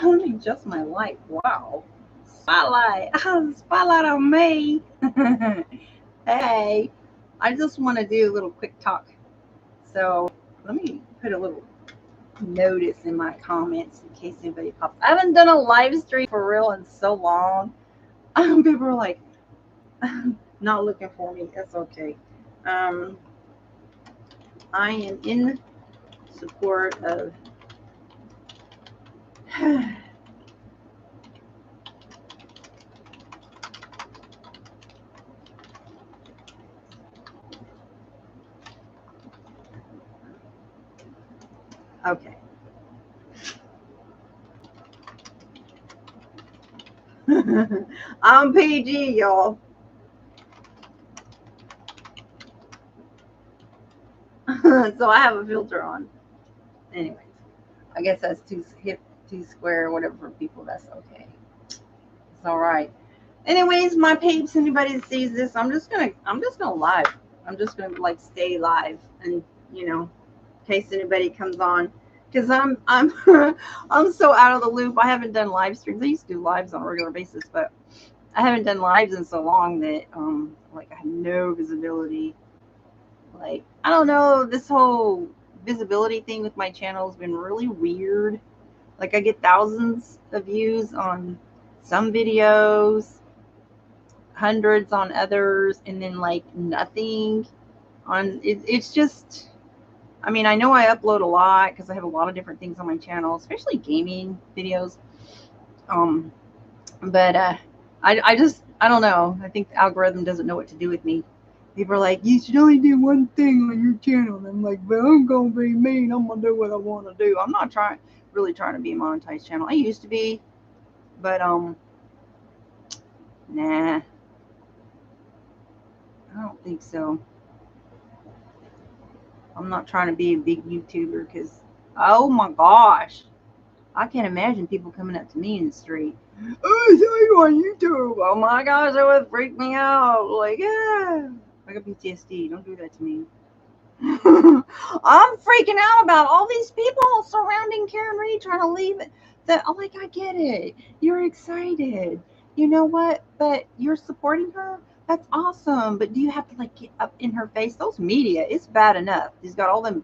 Let me adjust my light. Wow. Spotlight. Spotlight on me. Hey, I just want to do a little quick talk. So let me put a little notice in my comments in case anybody pops. I haven't done a live stream for real in so long. People are like, not looking for me. That's okay. I am in support of okay. I'm PG, y'all. So I have a filter on. Anyways, I guess that's too hip, too square, whatever for people. That's okay. It's all right. Anyways, my peeps, anybody that sees this, I'm just gonna live. I'm just gonna like stay live, and you know, in case anybody comes on, because I'm I'm so out of the loop. I haven't done live streams. I used to do lives on a regular basis, but I haven't done lives in so long that like I have no visibility. Like I don't know, this whole visibility thing with my channel has been really weird. Like I get thousands of views on some videos, hundreds on others, and then like nothing on it. It's just, I mean, I know I upload a lot because I have a lot of different things on my channel, especially gaming videos. But I don't know. I think the algorithm doesn't know what to do with me. People are like, you should only do one thing on your channel. And I'm like, but I'm gonna be mean. I'm gonna do what I want to do. I'm not really trying to be a monetized channel. I used to be, but nah, I don't think so. I'm not trying to be a big YouTuber because, oh my gosh, I can't imagine people coming up to me in the street. Oh, I saw you on YouTube. Oh my gosh, that would freak me out. Like, yeah, I got PTSD. Don't do that to me. I'm freaking out about all these people surrounding Karen Reed trying to leave it. That, like, I get it. You're excited. You know what? But you're supporting her. That's awesome. But do you have to like get up in her face? Those media, it's bad enough. He's got all them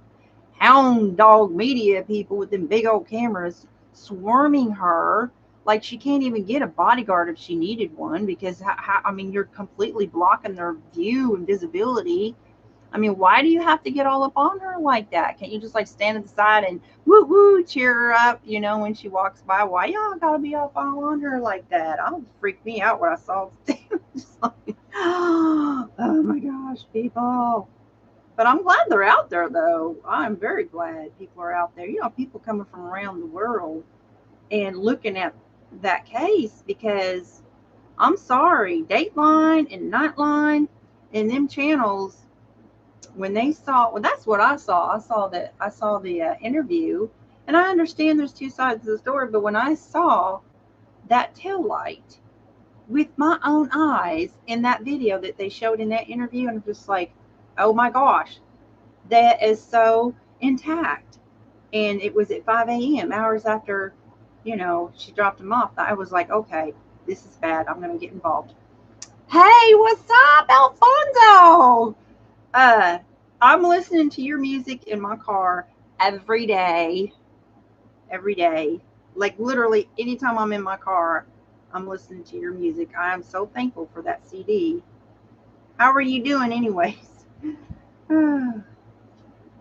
hound dog media people with them big old cameras swarming her. Like she can't even get a bodyguard if she needed one because I mean you're completely blocking their view and visibility. I mean, why do you have to get all up on her like that? Can't you just like stand at the side and woo woo cheer her up, you know, when she walks by? Why y'all gotta be up all on her like that? I'll freak me out what I saw today. Just like, oh my gosh, people. But I'm glad they're out there though. I'm very glad people are out there. You know, people coming from around the world and looking at that case because I'm sorry, Dateline and Nightline and them channels when they saw, well, that's what I saw. I saw the interview, and I understand there's two sides of the story, but when I saw that tail light with my own eyes in that video that they showed in that interview, and I'm just like, oh my gosh, that is so intact. And it was at 5 a.m., hours after, you know, she dropped him off. I was like, okay, this is bad. I'm going to get involved. Hey, what's up, Alfonso? I'm listening to your music in my car every day. Every day. Like literally anytime I'm in my car, I'm listening to your music. I am so thankful for that CD. How are you doing anyways? Had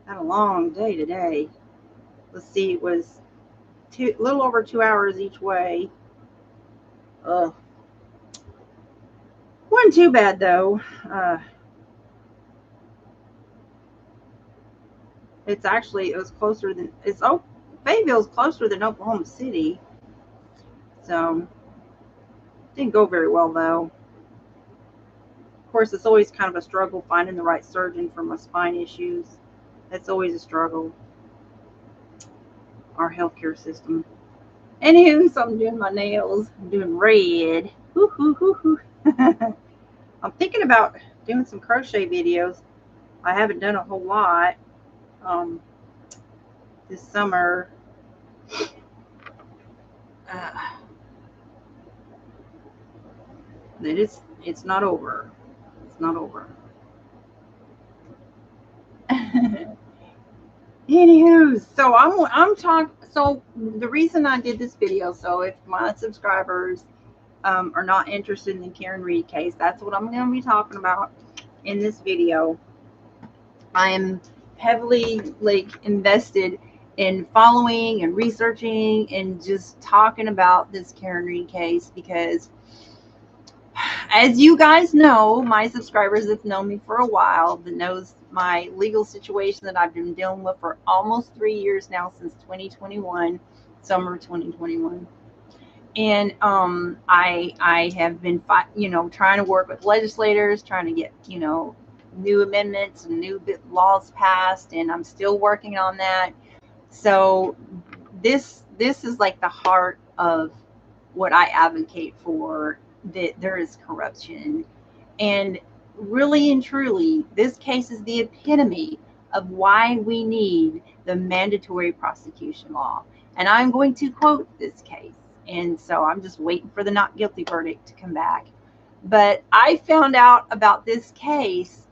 a long day today. Let's see, it was a little over 2 hours each way. Ugh. Wasn't too bad though. It was closer than Fayetteville's closer than Oklahoma City. So didn't go very well though. Of course, it's always kind of a struggle finding the right surgeon for my spine issues. That's always a struggle. Our healthcare system. Anywho, so I'm doing my nails. I'm doing red. I'm thinking about doing some crochet videos. I haven't done a whole lot this summer. It's not over. It's not over. Anywho, so I'm talking. So the reason I did this video, so if my subscribers are not interested in the Karen Reed case, that's what I'm going to be talking about in this video. I am heavily invested in following and researching and just talking about this Karen Reed case, because as you guys know, my subscribers have known me for a while, that knows my legal situation that I've been dealing with for almost 3 years now, since 2021, summer 2021. And I have been trying to work with legislators, trying to get new amendments and new laws passed, and I'm still working on that. So this is like the heart of what I advocate for, that there is corruption. And really and truly, this case is the epitome of why we need the mandatory prosecution law. And I'm going to quote this case. And so I'm just waiting for the not guilty verdict to come back. But I found out about this case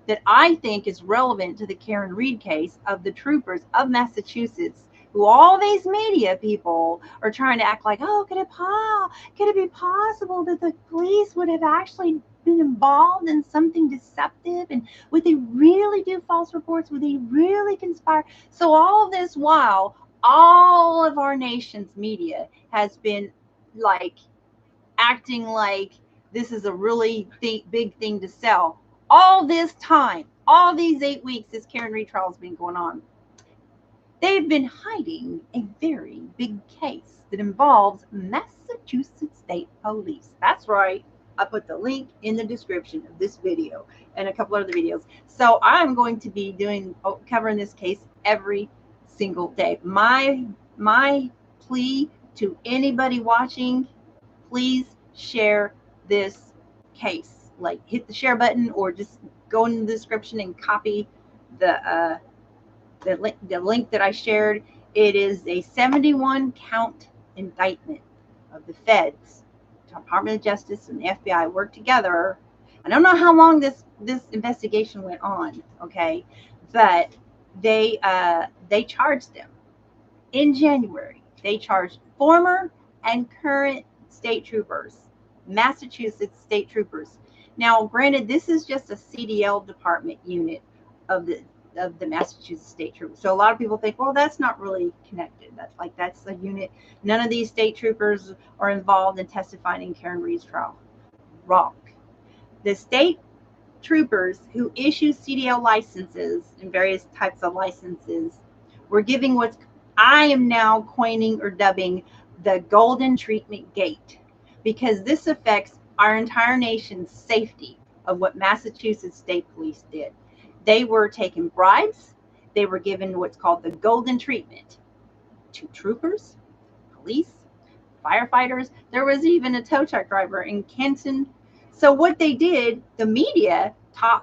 that I think is relevant to the Karen Reed case of the Tropers of Massachusetts, who all these media people are trying to act like, oh, could it be possible that the police would have actually been involved in something deceptive? And would they really do false reports? Would they really conspire? So all this while, all of our nation's media has been like acting like this is a really big thing to sell. All this time, all these 8 weeks this Karen Reed trial has been going on, they've been hiding a very big case that involves Massachusetts State Police. That's right. I put the link in the description of this video and a couple other videos. So I'm going to be covering this case every single day. My plea to anybody watching, please share this case. Like, hit the share button, or just go in the description and copy the link that I shared. It is a 71 count indictment of the feds, Department of Justice and the FBI worked together. I don't know how long this investigation went on, okay, but they charged them in January. They charged former and current state troopers, Massachusetts state troopers. Now, granted, this is just a CDL department unit of the Massachusetts state troopers. So a lot of people think, well, that's not really connected. That's a unit. None of these state troopers are involved in testifying in Karen Reed's trial. Wrong. The state troopers who issue CDL licenses and various types of licenses were giving what I am now coining or dubbing the golden treatment gate, because this affects our entire nation's safety of what Massachusetts State Police did. They were taking bribes. They were given what's called the golden treatment to troopers, police, firefighters. There was even a tow truck driver in Kenton. So what they did, the media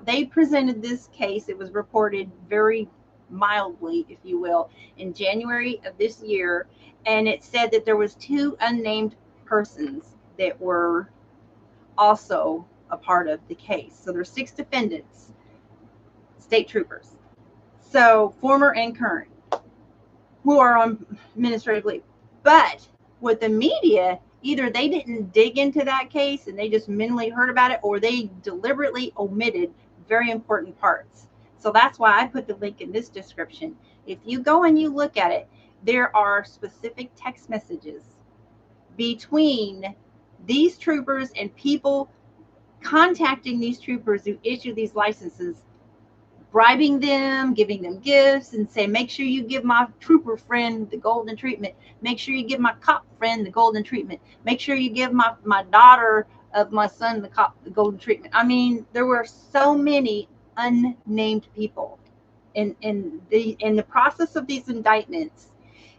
they presented this case. It was reported very mildly, if you will, in January of this year, and it said that there was 2 unnamed persons that were also a part of the case. So there's 6 defendants, state troopers, so former and current, who are on administrative leave. But with the media, either they didn't dig into that case and they just mentally heard about it, or they deliberately omitted very important parts. So that's why I put the link in this description. If you go and you look at it, there are specific text messages between these troopers and people contacting these troopers who issue these licenses, bribing them, giving them gifts, and say, make sure you give my trooper friend the golden treatment. Make sure you give my cop friend the golden treatment. Make sure you give my daughter of my son the golden treatment. I mean, there were so many unnamed people in the process of these indictments.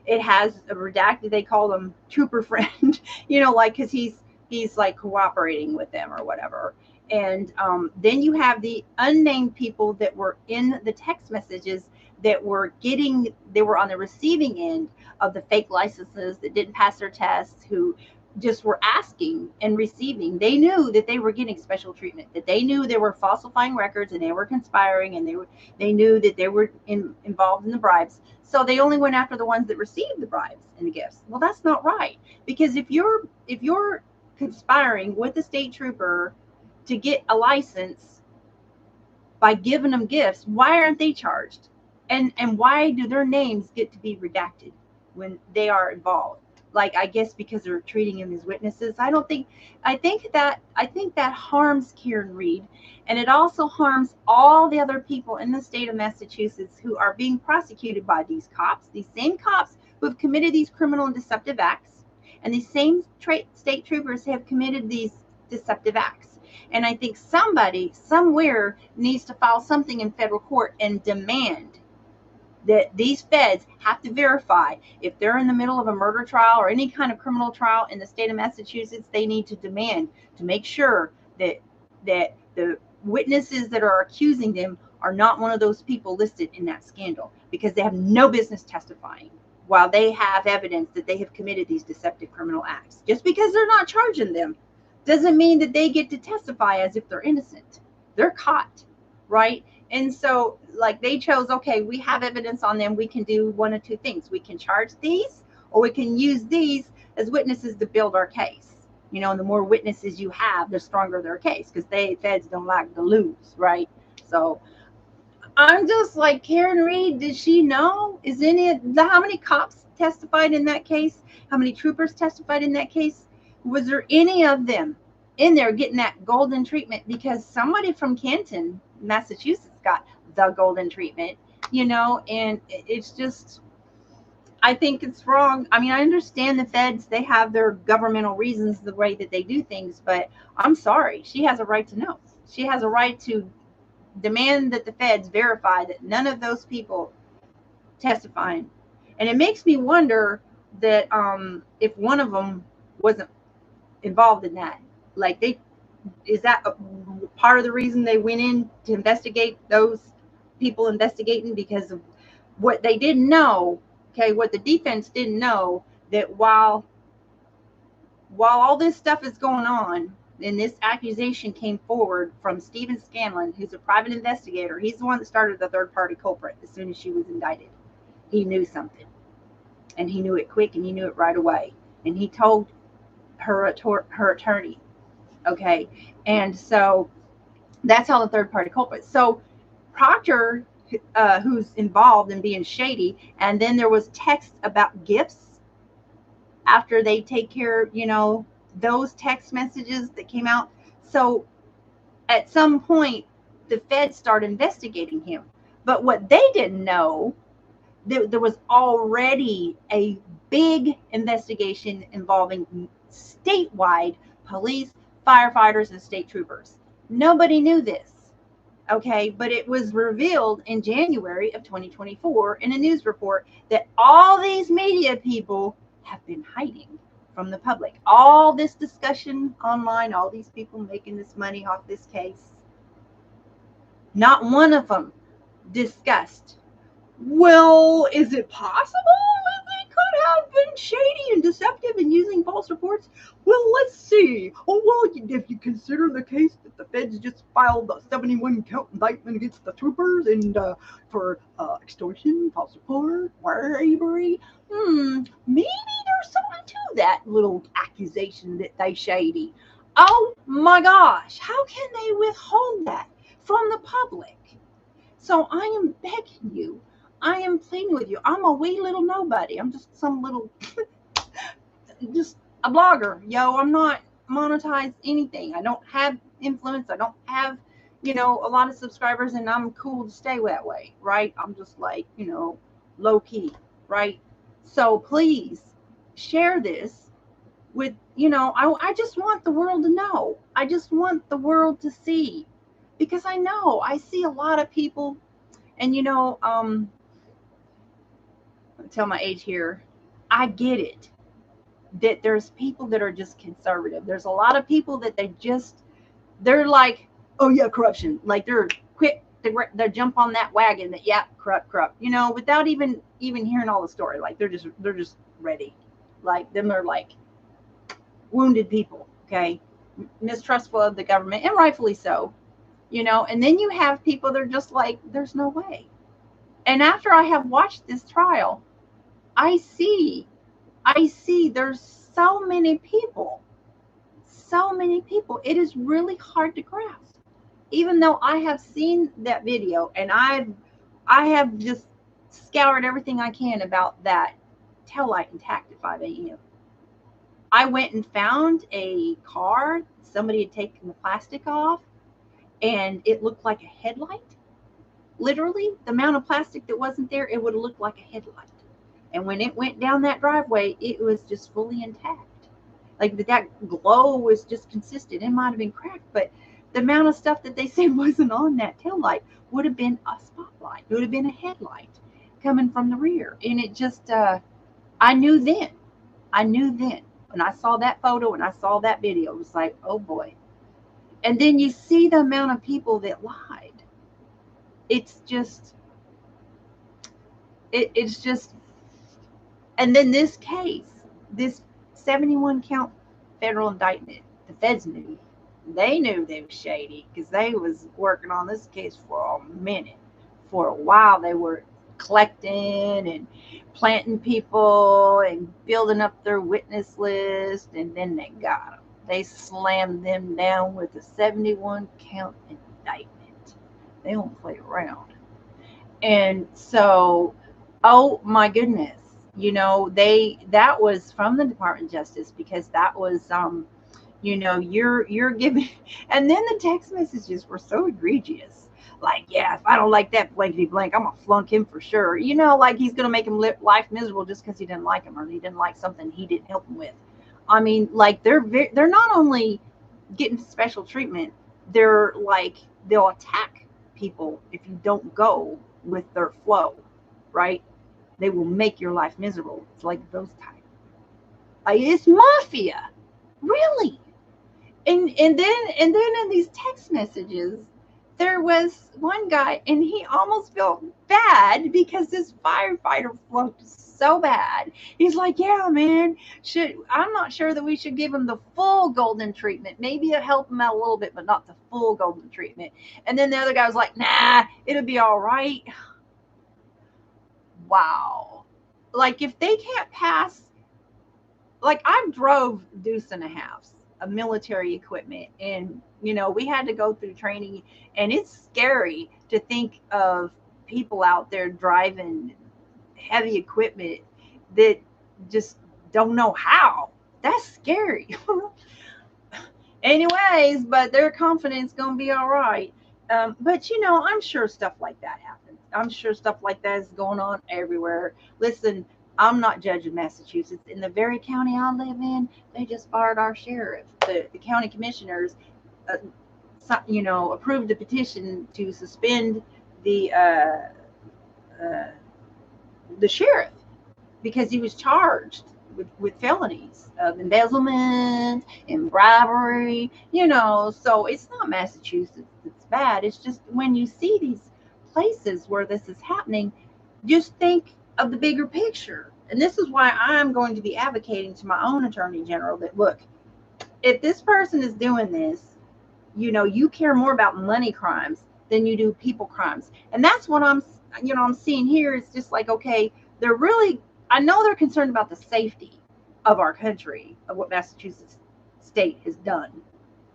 It has a redacted, they call them trooper friend, like, because he's like cooperating with them or whatever. And then you have the unnamed people that were in the text messages that were they were on the receiving end of the fake licenses that didn't pass their tests, who just were asking and receiving. They knew that they were getting special treatment, that they knew they were falsifying records and they were conspiring, and they knew that they were involved in the bribes. So they only went after the ones that received the bribes and the gifts. Well, that's not right, because if you're conspiring with a state trooper to get a license by giving them gifts, why aren't they charged? And why do their names get to be redacted when they are involved? Like, I guess because they're treating them as witnesses. I think that harms Karen Reed, and it also harms all the other people in the state of Massachusetts who are being prosecuted by these same cops who have committed these criminal and deceptive acts, and these same state troopers have committed these deceptive acts. And I think somebody somewhere needs to file something in federal court and demand that these feds have to verify if they're in the middle of a murder trial or any kind of criminal trial in the state of Massachusetts. They need to demand to make sure that the witnesses that are accusing them are not one of those people listed in that scandal, because they have no business testifying while they have evidence that they have committed these deceptive criminal acts. Just because they're not charging them doesn't mean that they get to testify as if they're innocent. They're caught, right? And so, like, they chose, okay, we have evidence on them. We can do one of two things. We can charge these, or we can use these as witnesses to build our case. You know, and the more witnesses you have, the stronger their case, because feds don't like to lose, right? So I'm just like, Karen Reed, did she know? How many cops testified in that case? How many troopers testified in that case? Was there any of them in there getting that golden treatment? Because somebody from Canton, Massachusetts, got the golden treatment, you know, and it's just, I think it's wrong. I mean, I understand the feds, they have their governmental reasons, the way that they do things, but I'm sorry, she has a right to know. She has a right to demand that the feds verify that none of those people testifying. And it makes me wonder that if one of them wasn't involved in that, like, is that part of the reason they went in to investigate those people investigating? Because of what they didn't know, okay, what the defense didn't know, that while all this stuff is going on, and this accusation came forward from Stephen Scanlon, who's a private investigator. He's the one that started the third-party culprit as soon as she was indicted. He knew something, and he knew it quick, and he knew it right away. And he told her attorney, okay? And so that's how the third-party culprit. So Proctor, who's involved in being shady, and then there was text about gifts after they take care, you know, those text messages that came out. So at some point, the feds started investigating him. But what they didn't know, there was already a big investigation involving statewide police, firefighters, and state troopers. Nobody knew this, okay? But it was revealed in January of 2024 in a news report that all these media people have been hiding from the public. All this discussion online, all these people making this money off this case, not one of them discussed, well, is it possible that they could have been shady and deceptive and using false reports? Well, let's see. Oh, well, if you consider the case that the feds just filed a 71 count indictment against the troopers and for extortion, false report, bribery, maybe there's something to that little accusation that they shady. Oh my gosh, how can they withhold that from the public? So I am begging you, I am pleading with you. I'm a wee little nobody. I'm just some little, just a blogger. Yo, I'm not monetized anything. I don't have influence. I don't have, you know, a lot of subscribers, and I'm cool to stay that way, right? I'm just like, you know, low key, right? So please share this with, you know, I just want the world to know. I just want the world to see, because I see a lot of people, and, you know, I'll tell my age here. I get it that there's people that are just conservative. There's a lot of people that they're like, oh yeah, corruption. Like, they're quick to jump on that wagon that, yeah, corrupt, you know, without even hearing all the story. Like they're just ready. Like them are like wounded people, okay, mistrustful of the government, and rightfully so, you know. And then you have people that are just like, there's no way. And after I have watched this trial, I see there's so many people. It is really hard to grasp. Even though I have seen that video and I have just scoured everything I can about that taillight intact at 5 a.m. I went and found a car. Somebody had taken the plastic off and it looked like a headlight. Literally, the amount of plastic that wasn't there, it would have looked like a headlight. And when it went down that driveway, it was just fully intact. Like that glow was just consistent. It might have been cracked, but the amount of stuff that they said wasn't on that taillight would have been a spotlight. It would have been a headlight coming from the rear. And it just, I knew then when I saw that photo and I saw that video, it was like, oh boy. And then you see the amount of people that lied. It's just, and then this case, this 71 count federal indictment, the feds knew. They knew they was shady because they was working on this case for a minute. For a while, they were collecting and planting people and building up their witness list, and then they got them. They slammed them down with a 71 count indictment. They don't play around. And so, oh my goodness, you know, that was from the Department of Justice, because that was you know, you're giving, and then the text messages were so egregious. Like, yeah, if I don't like that blankety blank, I'm gonna flunk him for sure. You know, like he's gonna make him live life miserable just because he didn't like him, or he didn't like something he didn't help him with. I mean, like they're not only getting special treatment, they're like, they'll attack people if you don't go with their flow, right? They will make your life miserable. It's like those type. Like, it's mafia, really. And then in these text messages, there was one guy, and he almost felt bad because this firefighter flunked so bad. He's like, yeah, man, I'm not sure that we should give him the full golden treatment. Maybe it'll help him out a little bit, but not the full golden treatment. And then the other guy was like, nah, it'll be all right. Wow. Like, if they can't pass, like, I've drove deuce and a halves of military equipment, and you know, we had to go through training, and it's scary to think of people out there driving heavy equipment that just don't know how. That's scary. Anyways, but their confidence gonna be all right. But you know, I'm sure stuff like that happens. I'm sure stuff like that is going on everywhere. Listen, I'm not judging Massachusetts. In the very county I live in, they just fired our sheriff. The county commissioners, you know, approved a petition to suspend the sheriff because he was charged with felonies of embezzlement and bribery. You know, so it's not Massachusetts that's bad. It's just when you see these places where this is happening, just think of the bigger picture. And this is why I'm going to be advocating to my own attorney general that, look, if this person is doing this, you know, you care more about money crimes than you do people crimes. And that's what I'm seeing here. It's just like, okay, they're really, I know they're concerned about the safety of our country, of what Massachusetts state has done,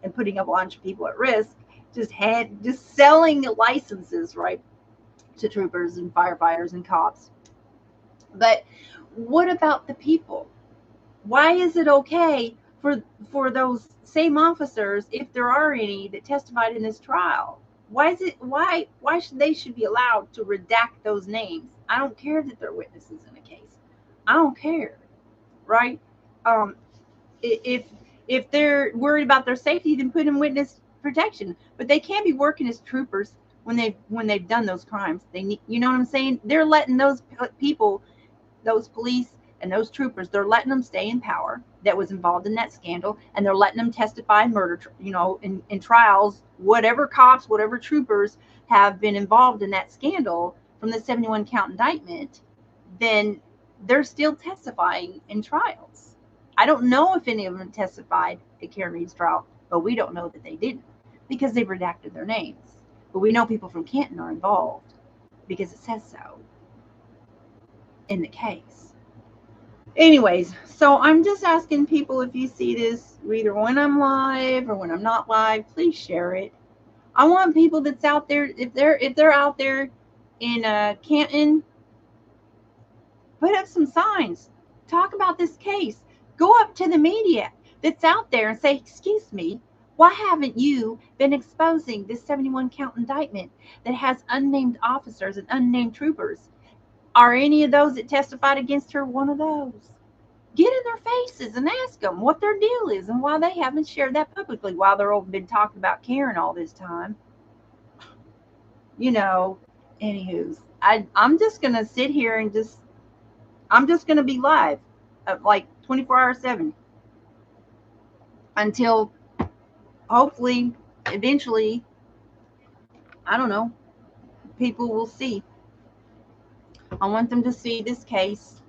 and putting a bunch of people at risk, just selling licenses, right, to troopers and firefighters and cops. But what about the people? Why is it okay for those same officers, if there are any that testified in this trial? Why should they be allowed to redact those names? I don't care that they're witnesses in a case. I don't care, right? If they're worried about their safety, then put in witness protection. But they can't be working as troopers when they've done those crimes. They need, you know what I'm saying? They're letting those people, those police and those troopers, they're letting them stay in power that was involved in that scandal, and they're letting them testify in murder, in trials, whatever cops, whatever troopers have been involved in that scandal from the 71 count indictment, then they're still testifying in trials. I don't know if any of them testified at Karen Read's trial, but we don't know that they didn't because they've redacted their names. But we know people from Canton are involved because it says so in the case. Anyways, so I'm just asking people, if you see this, either when I'm live or when I'm not live, please share it. I want people that's out there, if they're out there in Canton, put up some signs, talk about this case, go up to the media that's out there and say, excuse me, why haven't you been exposing this 71 count indictment that has unnamed officers and unnamed troopers? Are any of those that testified against her one of those? Get in their faces and ask them what their deal is and why they haven't shared that publicly while they've been talking about Karen all this time. Anywho, I'm just going to sit here and I'm just going to be live like 24/7 until hopefully eventually, I don't know, people will see. I want them to see this case.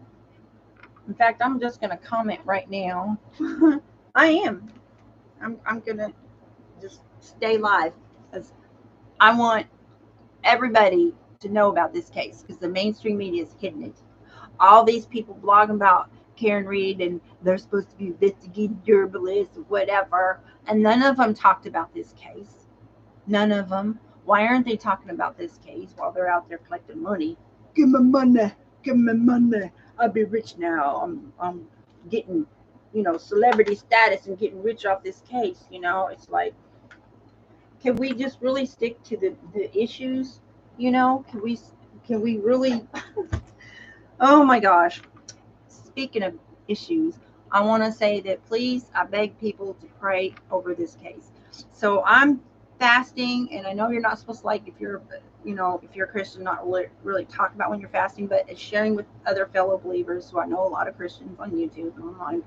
In fact, I'm just going to comment right now. I am. I'm going to just stay live because I want everybody to know about this case because the mainstream media is hidden it. All these people blogging about Karen Read and they're supposed to be investigative journalists or whatever, and none of them talked about this case. None of them. Why aren't they talking about this case while they're out there collecting money? Give me money. Give me money. I'll be rich now. I'm getting, celebrity status and getting rich off this case. It's like, can we just really stick to the issues? Can we really? Oh my gosh. Speaking of issues, I want to say that please, I beg people to pray over this case. So I'm fasting, and I know you're not supposed to, like, if you're a Christian, not really talk about when you're fasting, but it's sharing with other fellow believers. So I know a lot of Christians on YouTube and online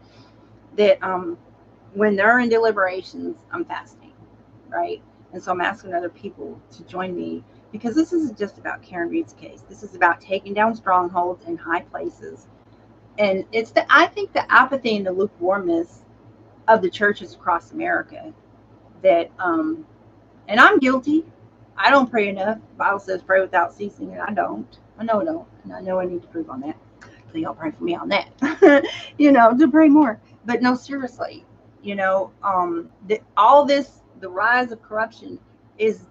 that when they're in deliberations, I'm fasting, right? And so I'm asking other people to join me because this isn't just about Karen Read's case. This is about taking down strongholds in high places. And I think the apathy and the lukewarmness of the churches across America that, and I'm guilty. I don't pray enough. The Bible says pray without ceasing, and I don't. I know I don't. And I know I need to prove on that. So y'all pray for me on that, to pray more. But no, seriously, all this, the rise of corruption is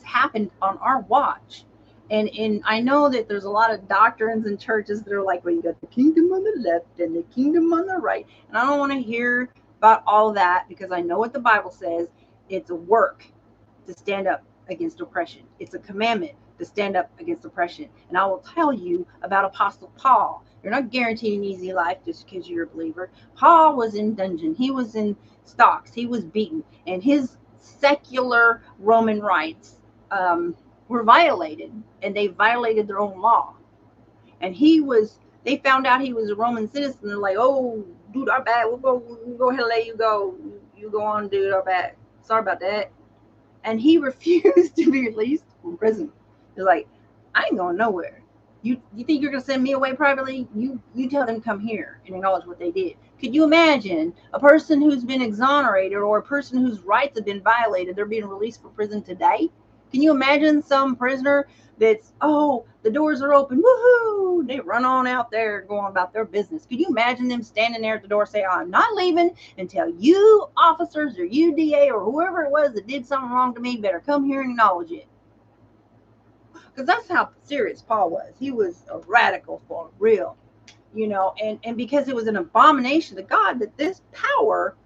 happened on our watch. And I know that there's a lot of doctrines and churches that are like, well, you got the kingdom on the left and the kingdom on the right. And I don't want to hear about all that because I know what the Bible says. It's a work to stand up against oppression. It's a commandment to stand up against oppression. And I will tell you about Apostle Paul. You're not guaranteed an easy life just because you're a believer. Paul was in dungeon. He was in stocks. He was beaten. And his secular Roman rights were violated, and they violated their own law. And they found out he was a Roman citizen. They're like, oh, dude, our bad. We'll go ahead and let you go. You go on, dude, our bad. Sorry about that. And he refused to be released from prison. He's like, I ain't going nowhere. You think you're going to send me away privately? You tell them to come here and acknowledge what they did. Could you imagine a person who's been exonerated or a person whose rights have been violated, they're being released from prison today? Can you imagine some prisoner that's, oh, the doors are open, woohoo, they run on out there going about their business? Could you imagine them standing there at the door saying, I'm not leaving until you officers or you DA or whoever it was that did something wrong to me better come here and acknowledge it? Because that's how serious Paul was. He was a radical for real, and because it was an abomination to God that this power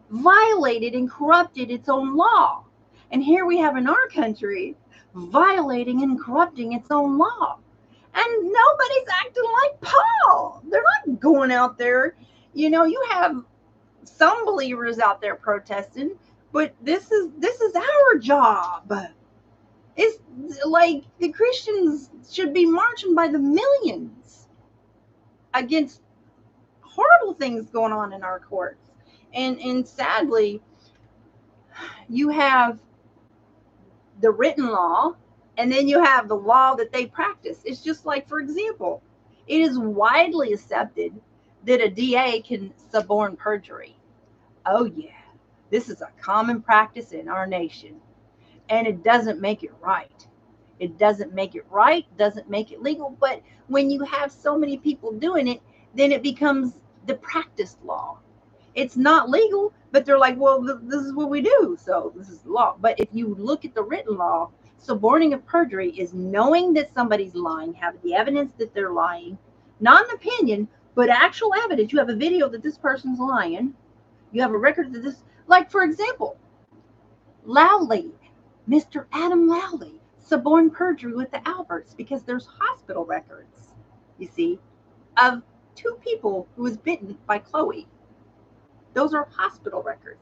violated and corrupted its own law. And here we have in our country violating and corrupting its own law. And nobody's acting like Paul. They're not going out there. You have some believers out there protesting, but this is our job. It's like the Christians should be marching by the millions against horrible things going on in our courts. And sadly, you have the written law, and then you have the law that they practice. It's just like, for example, it is widely accepted that a DA can suborn perjury. Oh yeah, this is a common practice in our nation, and it doesn't make it right. It doesn't make it right, doesn't make it legal. But when you have so many people doing it, then it becomes the practiced law. It's not legal, but they're like, well, this is what we do, so this is the law. But if you look at the written law, suborning of perjury is knowing that somebody's lying, have the evidence that they're lying, not an opinion, but actual evidence. You have a video that this person's lying. You have a record that this, like, for example, Lowley, Mr. Adam Lowley, suborned perjury with the Alberts because there's hospital records, you see, of 2 people who was bitten by Chloe. Those are hospital records.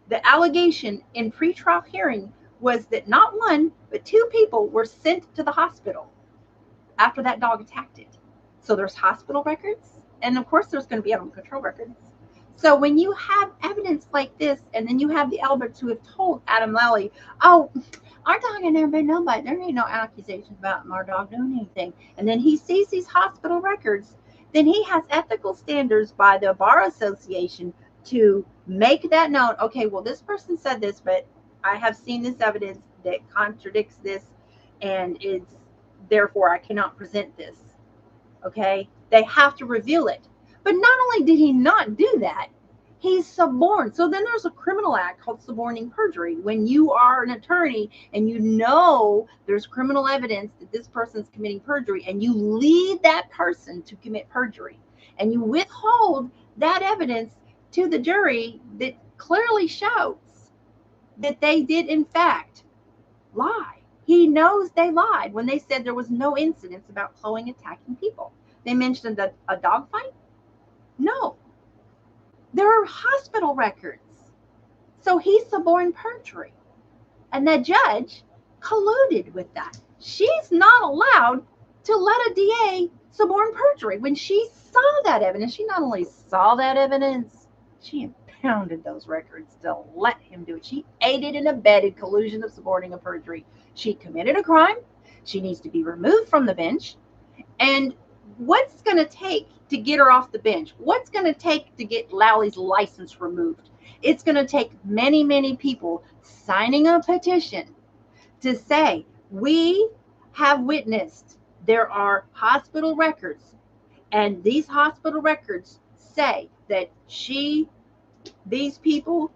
The allegation in pretrial hearing was that not 1, but 2 people were sent to the hospital after that dog attacked it. So there's hospital records, and of course there's going to be animal control records. So when you have evidence like this, and then you have the Alberts who have told Adam Lowley, oh, our dog ain't never been nobody. There ain't no accusations about our dog doing anything. And then he sees these hospital records, then he has ethical standards by the Bar Association to make that known. Okay, well, this person said this, but I have seen this evidence that contradicts this, and it's therefore I cannot present this. Okay, they have to reveal it. But not only did he not do that, he's suborned. So then there's a criminal act called suborning perjury. When you are an attorney and you know there's criminal evidence that this person's committing perjury, and you lead that person to commit perjury, and you withhold that evidence to the jury that clearly shows that they did in fact lie. He knows they lied when they said there was no incidents about Chloe attacking people. They mentioned a dog fight. No, there are hospital records. So he suborned perjury. And the judge colluded with that. She's not allowed to let a DA suborn perjury. When she saw that evidence, she not only saw that evidence, she impounded those records to let him do it. She aided and abetted collusion of suborning of perjury. She committed a crime. She needs to be removed from the bench. And what's going to take to get her off the bench? What's going to take to get Lowley's license removed? It's going to take many, many people signing a petition to say, we have witnessed there are hospital records, and these hospital records say that these people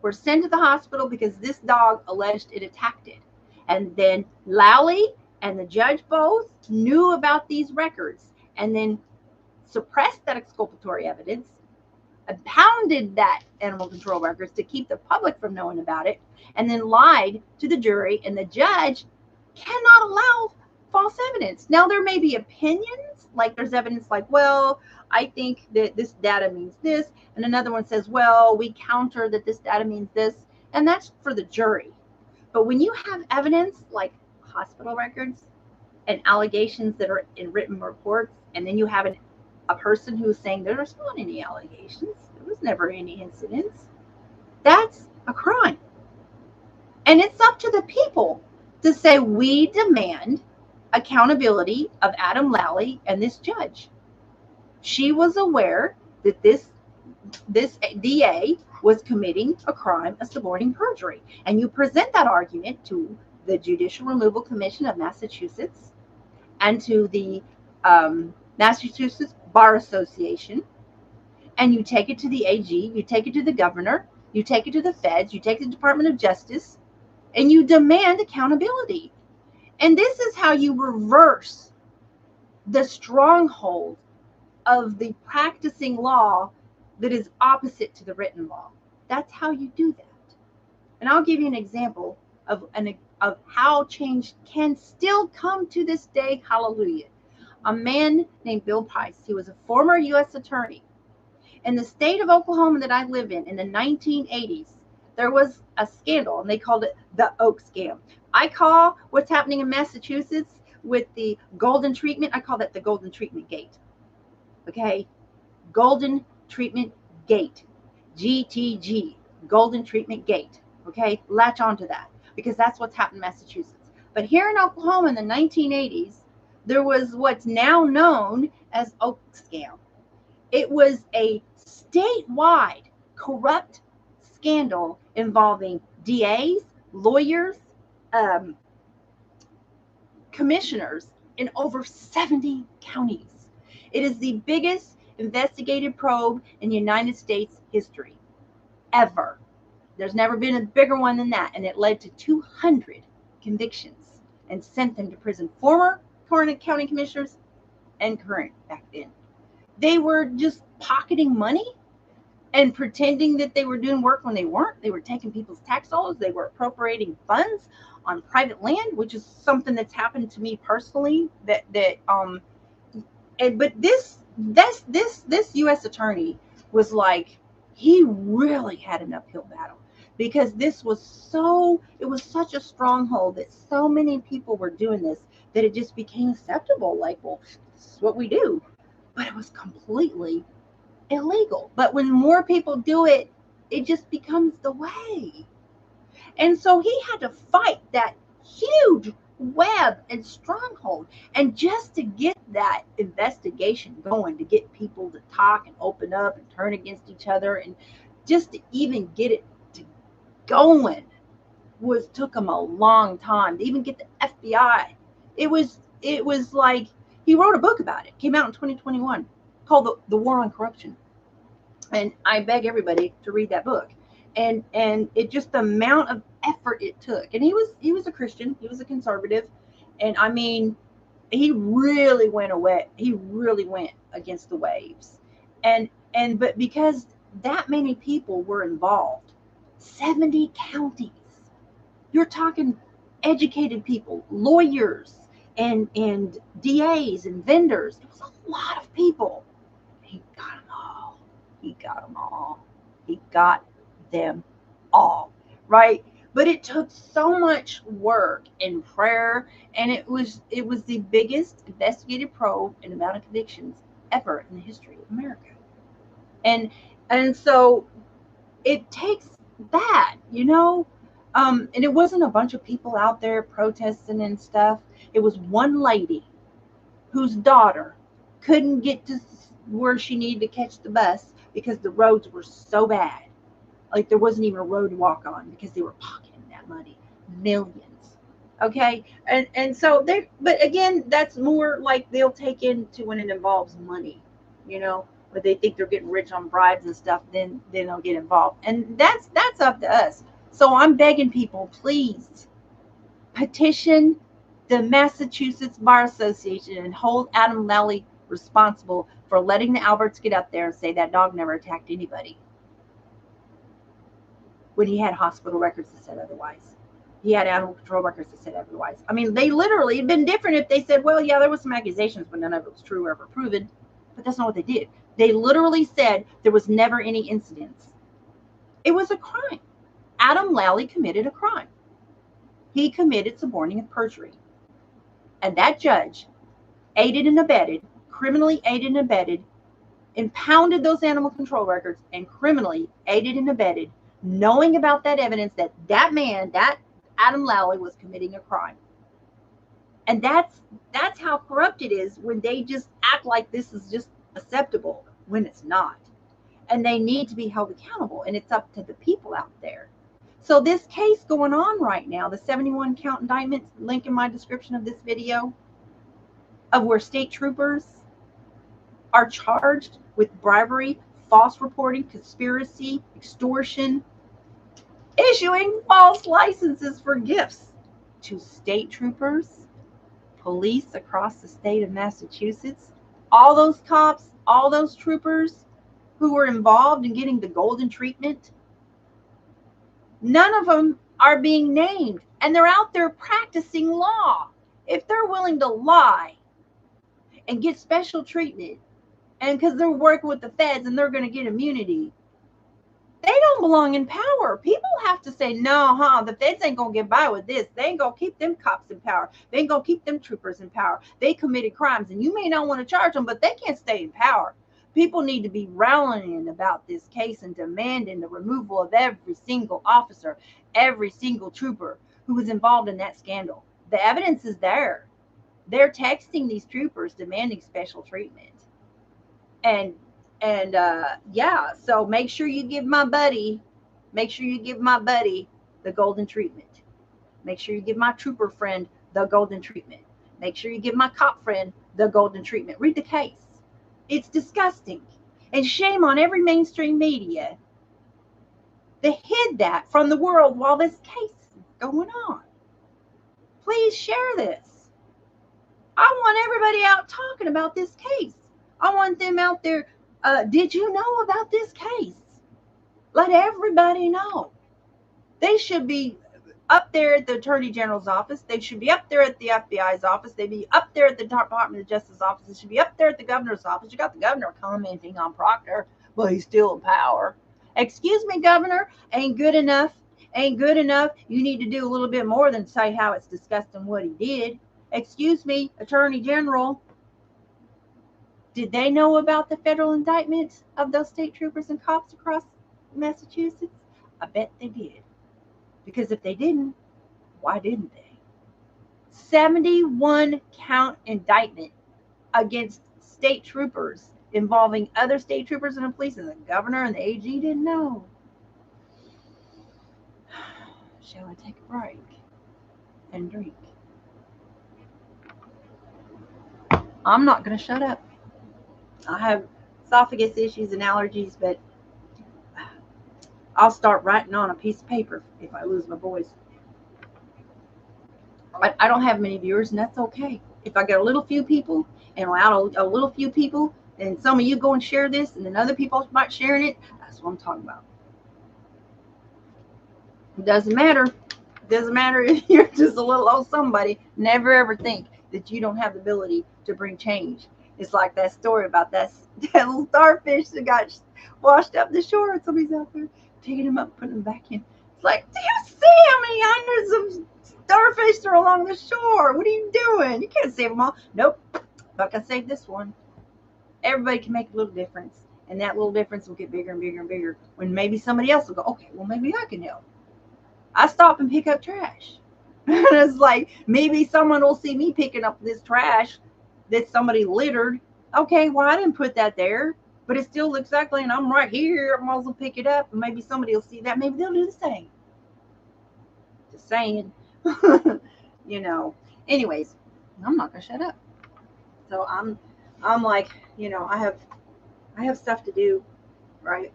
were sent to the hospital because this dog alleged it attacked it. And then Lowley and the judge both knew about these records, and then suppressed that exculpatory evidence, impounded that animal control records to keep the public from knowing about it, and then lied to the jury, and the judge cannot allow false evidence. Now, there may be opinions, like there's evidence like, well, I think that this data means this, and another one says, well, we counter that this data means this, and that's for the jury. But when you have evidence like hospital records and allegations that are in written reports, and then you have a person who's saying there's not any allegations, there was never any incidents, that's a crime. And it's up to the people to say, we demand accountability of Adam Lowley and this judge. She was aware that this DA was committing a crime of suborning perjury. And you present that argument to the Judicial Removal Commission of Massachusetts and to the Massachusetts Bar Association, and you take it to the AG, you take it to the governor, you take it to the feds, you take it to the Department of Justice, and you demand accountability. And this is how you reverse the stronghold of the practicing law that is opposite to the written law. That's how you do that. And I'll give you an example of how change can still come to this day. Hallelujah. A man named Bill Price, he was a former U.S. attorney. In the state of Oklahoma that I live in the 1980s, there was a scandal, and they called it the Oak Scam. I call what's happening in Massachusetts with the golden treatment, I call that the golden treatment gate. Okay? Golden Treatment Gate, GTG, Golden Treatment Gate. Okay, latch onto that because that's what's happened in Massachusetts. But here in Oklahoma in the 1980s, there was what's now known as Oak Scam. It was a statewide corrupt scandal involving DAs, lawyers, commissioners in over 70 counties. It is the biggest investigative probe in United States history ever. There's never been a bigger one than that, and it led to 200 convictions and sent them to prison. Former county commissioners and current back then. They were just pocketing money and pretending that they were doing work when they weren't. They were taking people's tax dollars. They were appropriating funds on private land, which is something that's happened to me personally. But this U.S. attorney was like, he really had an uphill battle because it was such a stronghold that so many people were doing this that it just became acceptable. Like, well, this is what we do. But it was completely illegal. But when more people do it, it just becomes the way. And so he had to fight that huge web and stronghold. And just to get that investigation going, to get people to talk and open up and turn against each other, and just to even get it going took him a long time. To even get the FBI. It was like, he wrote a book about it. Came out in 2021 called The War on Corruption. And I beg everybody to read that book. And it just, the amount of effort it took. And he was a Christian. He was a conservative. And I mean, he really went against the waves. But because that many people were involved, 70 counties, you're talking educated people, lawyers, and DAs and vendors. It was a lot of people. He got them all. He got them all, right? But it took so much work and prayer, and it was the biggest investigative probe and amount of convictions ever in the history of America. And so it takes that, and it wasn't a bunch of people out there protesting and stuff. It was one lady whose daughter couldn't get to where she needed to catch the bus because the roads were so bad. Like, there wasn't even a road to walk on because they were pocketing that money. Millions. Okay? And so but again, that's more like they'll take into when it involves money, but they think they're getting rich on bribes and stuff, then they'll get involved. And that's up to us. So I'm begging people, please petition the Massachusetts Bar Association and hold Adam Lally responsible for letting the Alberts get up there and say that dog never attacked anybody, when he had hospital records that said otherwise. He had animal control records that said otherwise. I mean, they literally, it'd been different if they said, well, yeah, there was some accusations, but none of it was true or ever proven. But that's not what they did. They literally said there was never any incidents. It was a crime. Adam Lally committed a crime. He committed suborning of perjury. And that judge aided and abetted, criminally aided and abetted, impounded those animal control records, and criminally aided and abetted, knowing about that evidence that man, that Adam Lally, was committing a crime. And that's how corrupt it is when they just act like this is just acceptable when it's not. And they need to be held accountable, and it's up to the people out there. So this case going on right now, the 71 count indictment, link in my description of this video, of where state troopers are charged with bribery, false reporting, conspiracy, extortion, issuing false licenses for gifts to state troopers, police across the state of Massachusetts. All those cops, all those troopers who were involved in getting the golden treatment, none of them are being named, and they're out there practicing law. If they're willing to lie and get special treatment, and because they're working with the feds and they're going to get immunity, they don't belong in power. People have to say, no, the feds ain't going to get by with this. They ain't going to keep them cops in power. They ain't going to keep them troopers in power. They committed crimes, and you may not want to charge them, but they can't stay in power. People need to be rallying about this case and demanding the removal of every single officer, every single trooper who was involved in that scandal. The evidence is there. They're texting these troopers demanding special treatment. And yeah, so make sure you give my buddy the golden treatment. Make sure you give my trooper friend the golden treatment. Make sure you give my cop friend the golden treatment. Read the case. It's disgusting. And shame on every mainstream media that hid that from the world while this case is going on. Please share this. I want everybody out talking about this case. I want them out there. Did you know about this case? Let everybody know. They should be up there at the Attorney General's office. They should be up there at the FBI's office. They'd be up there at the Department of Justice office. They should be up there at the governor's office. You got the governor commenting on Proctor, but he's still in power. Excuse me, governor, ain't good enough. Ain't good enough. You need to do a little bit more than say how it's disgusting what he did. Excuse me, Attorney General. Did they know about the federal indictment of those state troopers and cops across Massachusetts? I bet they did. Because if they didn't, why didn't they? 71 count indictment against state troopers involving other state troopers and the police, and the governor and the AG didn't know. Shall I take a break and drink? I'm not going to shut up. I have esophagus issues and allergies, but I'll start writing on a piece of paper if I lose my voice. I don't have many viewers, and that's okay. If I get a little few people, and out a little few people, and some of you go and share this, and then other people might sharing it, that's what I'm talking about. It doesn't matter. It doesn't matter if you're just a little old somebody. Never ever think that you don't have the ability to bring change. It's like that story about that little starfish that got washed up the shore, and somebody's out there picking them up, putting them back in. It's like, do you see how many hundreds of starfish are along the shore? What are you doing? You can't save them all. Nope. But I can save this one. Everybody can make a little difference, and that little difference will get bigger and bigger and bigger when maybe somebody else will go, okay, well, maybe I can help. I stop and pick up trash. And it's like, maybe someone will see me picking up this trash that somebody littered. Okay, well, I didn't put that there, but it still looks ugly, and I'm right here. I might as well pick it up, and maybe somebody will see that. Maybe they'll do the same. Just saying. You know. Anyways, I'm not gonna shut up. So I'm like, you know, I have stuff to do, right?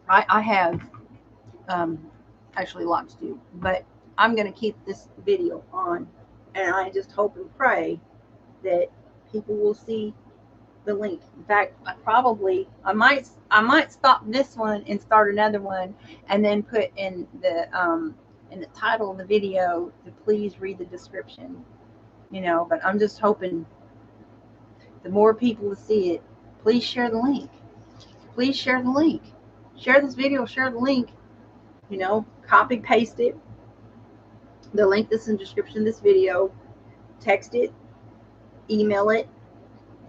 I have actually a lot to do, but I'm gonna keep this video on, and I just hope and pray that people will see the link. In fact, I might stop this one and start another one, and then put in the title of the video to please read the description. You know, but I'm just hoping the more people to see it. Please share the link. Please share the link. Share this video. Share the link. You know, copy paste it. The link that's in the description of this video. Text it. Email it.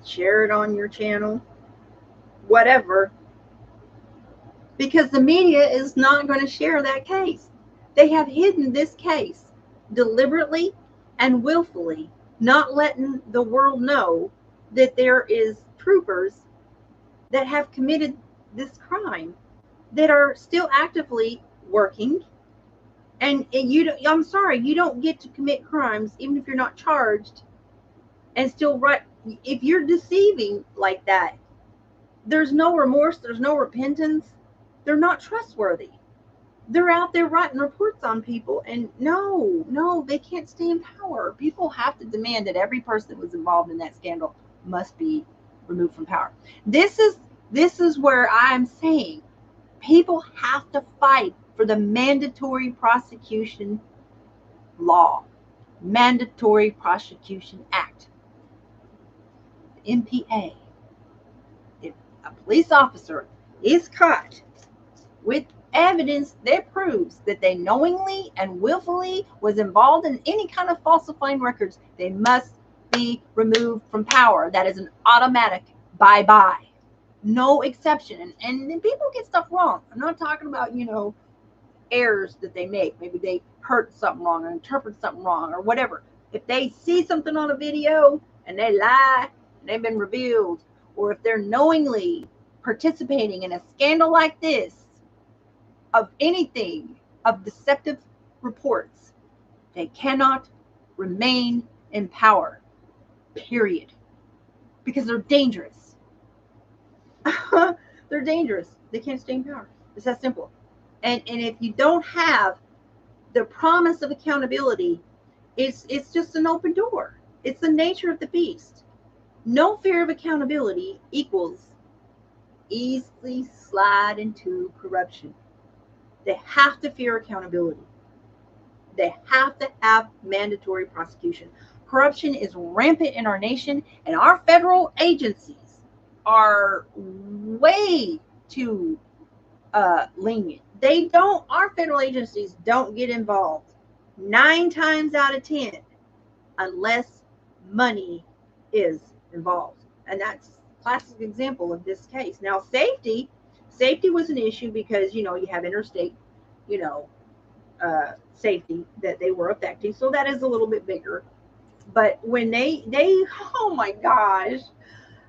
Share it on your channel. Whatever. Because the media is not going to share that case. They have hidden this case deliberately and willfully, not letting the world know that there is troopers that have committed this crime that are still actively working. And I'm sorry, you don't get to commit crimes even if you're not charged and still right. If you're deceiving like that, there's no remorse, there's no repentance. They're not trustworthy. They're out there writing reports on people, and no, they can't stay in power. People have to demand that every person that was involved in that scandal must be removed from power. This is where I'm saying people have to fight for the mandatory prosecution law, Mandatory Prosecution Act, MPA. If a police officer is caught with evidence that proves that they knowingly and willfully was involved in any kind of falsifying records, they must be removed from power. That is an automatic bye-bye. No exception. And then people get stuff wrong. I'm not talking about, you know, errors that they make. Maybe they heard something wrong or interpret something wrong or whatever. If they see something on a video and they lie and they've been revealed, or if they're knowingly participating in a scandal like this of anything, of deceptive reports, they cannot remain in power, period. Because they're dangerous. They're dangerous. They can't stay in power. It's that simple. And if you don't have the promise of accountability, it's just an open door. It's the nature of the beast. No fear of accountability equals easily slide into corruption. They have to fear accountability. They have to have mandatory prosecution. Corruption is rampant in our nation, and our federal agencies are way too lenient. Our federal agencies don't get involved 9 times out of 10 unless money is involved. And that's a classic example of this case. Now, safety was an issue because, you know, you have interstate, you know, safety that they were affecting. So that is a little bit bigger. But when they oh my gosh,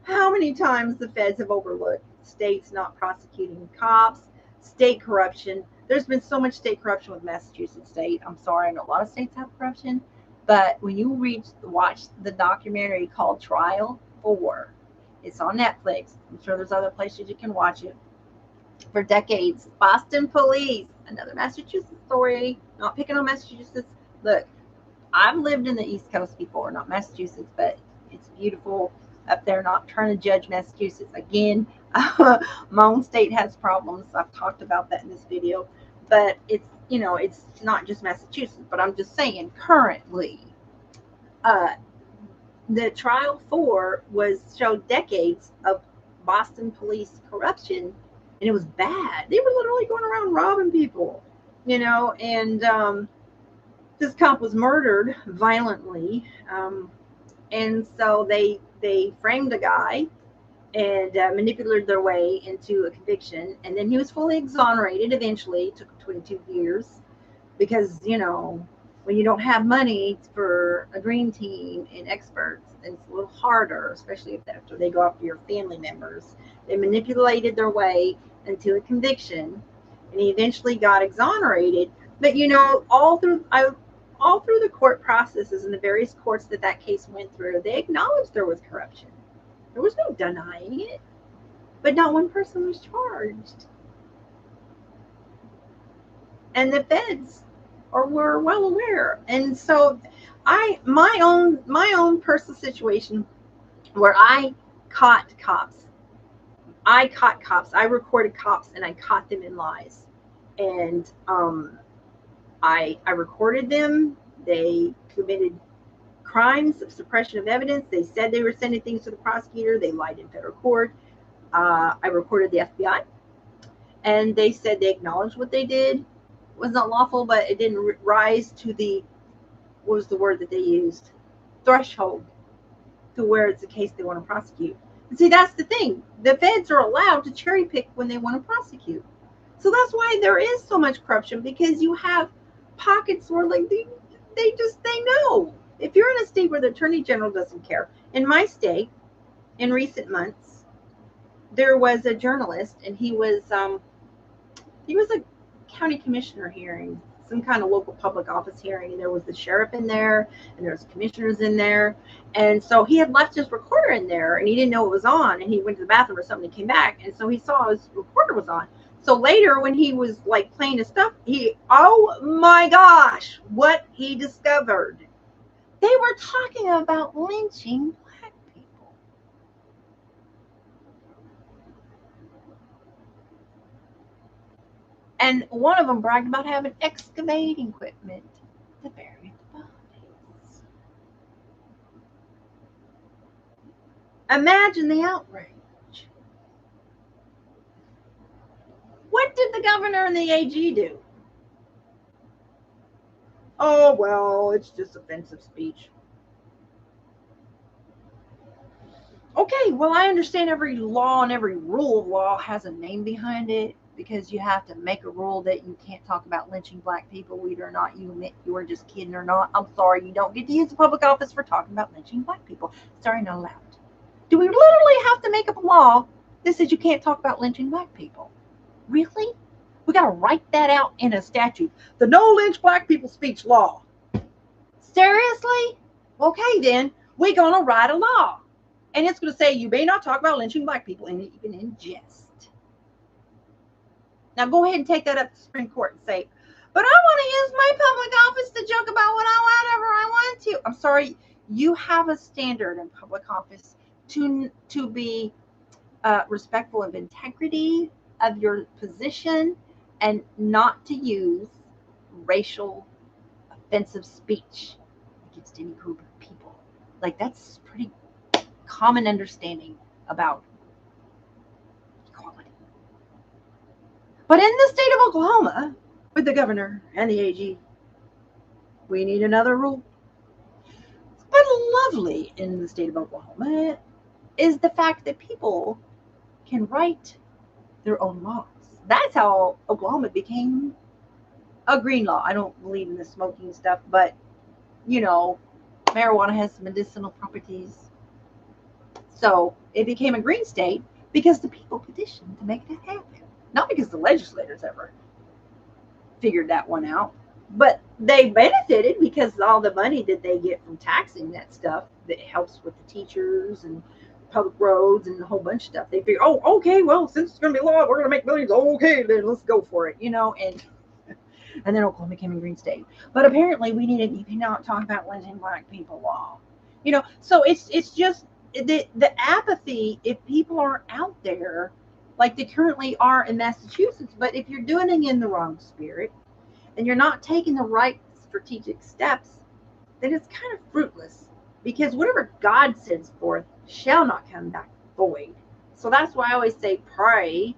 how many times the feds have overlooked states not prosecuting cops, state corruption. There's been so much state corruption with Massachusetts state. I'm sorry, I know a lot of states have corruption, but when you watch the documentary called Trial 4, it's on Netflix. I'm sure there's other places you can watch it. For decades, Boston police, another Massachusetts story, not picking on Massachusetts. Look, I've lived in the East Coast before, not Massachusetts, but it's beautiful up there. Not trying to judge Massachusetts. Again, my own state has problems. I've talked about that in this video, but it's, you know, it's not just Massachusetts, but I'm just saying currently, the Trial 4 showed decades of Boston police corruption, and it was bad. They were literally going around robbing people, you know, and this cop was murdered violently, and so they framed a guy and manipulated their way into a conviction, and then he was fully exonerated eventually. It took 22 years because, you know, when you don't have money for a green team and experts, it's a little harder, especially if after they go after your family members. They manipulated their way into a conviction, and he eventually got exonerated. But, you know, all through the court processes and the various courts that case went through, they acknowledged there was corruption. There was no denying it, but not one person was charged. And the feds were well aware. And so my own personal situation where I caught cops. I recorded cops and I caught them in lies. And I recorded them. They committed crimes of suppression of evidence. They said they were sending things to the prosecutor. They lied in federal court. I recorded the FBI, and they said they acknowledged what they did. It was not lawful, but it didn't rise to the, what was the word that they used? Threshold to where it's a case they want to prosecute. And see, that's the thing. The feds are allowed to cherry pick when they want to prosecute. So that's why there is so much corruption, because you have pockets where like they know. If you're in a state where the attorney general doesn't care, in my state, in recent months, there was a journalist, and he was a county commissioner hearing, some kind of local public office hearing, and there was the sheriff in there, and there's commissioners in there, and so he had left his recorder in there, and he didn't know it was on, and he went to the bathroom or something, and came back, and so he saw his recorder was on. So later, when he was like playing his stuff, oh my gosh, what he discovered. They were talking about lynching black people. And one of them bragged about having excavating equipment to bury the bodies. Imagine the outrage. What did the governor and the AG do? Oh, well, it's just offensive speech. Okay, well, I understand every law and every rule of law has a name behind it, because you have to make a rule that you can't talk about lynching black people, whether or not you admit you are just kidding or not. I'm sorry, you don't get to use the public office for talking about lynching black people. Sorry, not allowed. Do we literally have to make up a law that says you can't talk about lynching black people? Really? We got to write that out in a statute. The no lynch black people speech law. Seriously? Okay, then we're going to write a law. And it's going to say you may not talk about lynching black people, and even in jest. Now go ahead and take that up to the Supreme Court and say, but I want to use my public office to joke about whatever I want to. I'm sorry, you have a standard in public office to be respectful of integrity of your position, and not to use racial offensive speech against any group of people. Like, that's pretty common understanding about equality. But in the state of Oklahoma, with the governor and the AG, we need another rule. But lovely in the state of Oklahoma is the fact that people can write their own laws. That's how Oklahoma became a green law. I don't believe in the smoking stuff, but you know, marijuana has medicinal properties. So it became a green state because the people petitioned to make that happen. Not because the legislators ever figured that one out, but they benefited because all the money that they get from taxing that stuff that helps with the teachers and public roads and a whole bunch of stuff. They figure, oh, okay, well, since it's going to be law, we're going to make millions. Okay, then let's go for it, you know. And then Oklahoma became a green state. But apparently we needed, you cannot talk about lynching black people law, you know. So it's just the apathy. If people are out there like they currently are in Massachusetts, but if you're doing it in the wrong spirit and you're not taking the right strategic steps, then it's kind of fruitless, because whatever God sends forth shall not come back void. So that's why I always say pray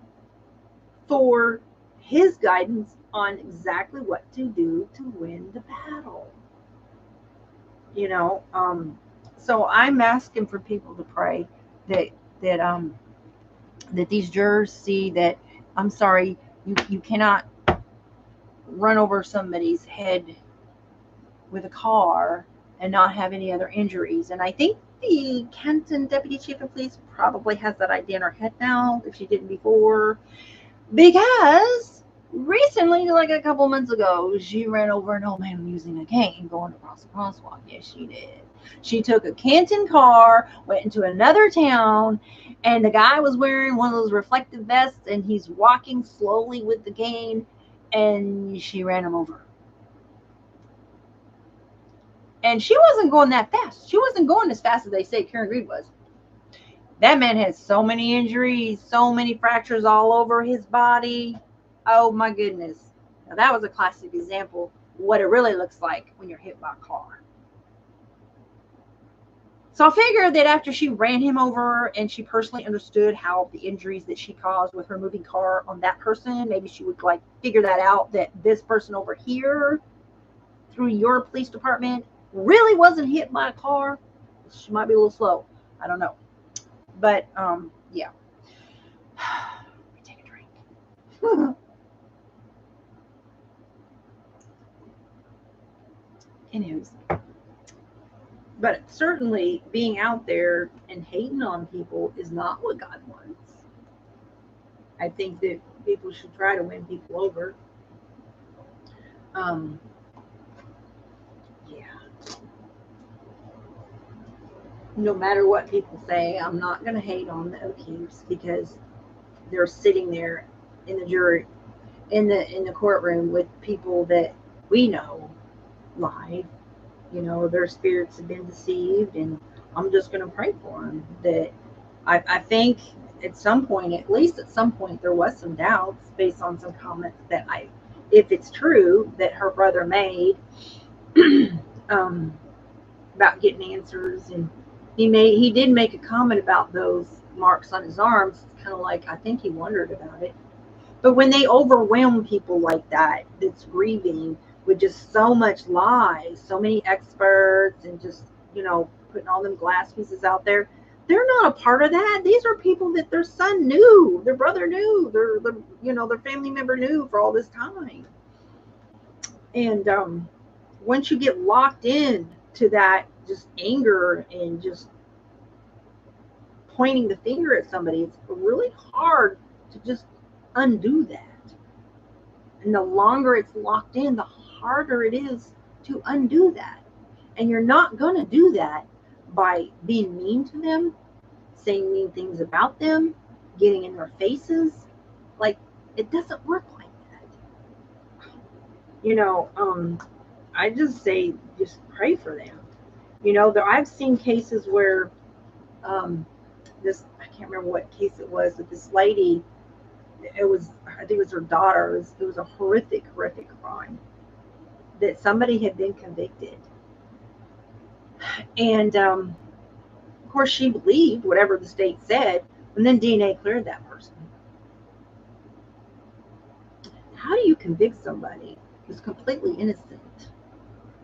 for his guidance on exactly what to do to win the battle. You know, so I'm asking for people to pray that these jurors see that, I'm sorry, you cannot run over somebody's head with a car and not have any other injuries. And I think the Canton Deputy Chief of Police probably has that idea in her head now, if she didn't before, because recently, like a couple months ago, she ran over an old man using a cane going across the crosswalk. Yes, she did. She took a Canton car, went into another town, and the guy was wearing one of those reflective vests, and he's walking slowly with the cane, and she ran him over. And she wasn't going that fast. She wasn't going as fast as they say Karen Reed was. That man has so many injuries, so many fractures all over his body. Oh my goodness. Now that was a classic example of what it really looks like when you're hit by a car. So I figured that after she ran him over and she personally understood how the injuries that she caused with her moving car on that person, maybe she would like figure that out, that this person over here through your police department really wasn't hit by a car. She might be a little slow. I don't know. But yeah. Take a drink. Anyways. But certainly being out there and hating on people is not what God wants. I think that people should try to win people over. Yeah. No matter what people say, I'm not going to hate on the accused, because they're sitting there in the jury, in the courtroom with people that we know lied. You know, their spirits have been deceived, and I'm just going to pray for them. That I think at some point, at least at some point, there was some doubts based on some comments that if it's true, that her brother made about getting answers. And he did make a comment about those marks on his arms. It's kind of like, I think he wondered about it. But when they overwhelm people like that, that's grieving, with just so much lies, so many experts, and just, you know, putting all them glass pieces out there, They're not a part of that. These are people that their son knew, their brother knew, their family member knew for all this time. And once you get locked in to that just anger and just pointing the finger at somebody, it's really hard to just undo that. And the longer it's locked in, the harder it is to undo that. And you're not going to do that by being mean to them, saying mean things about them, getting in their faces. Like, it doesn't work like that. I just say, just pray for them. I've seen cases where I can't remember what case it was, but this lady, I think it was her daughter, it was a horrific crime that somebody had been convicted. And of course she believed whatever the state said, and then DNA cleared that person. How do you convict somebody who's completely innocent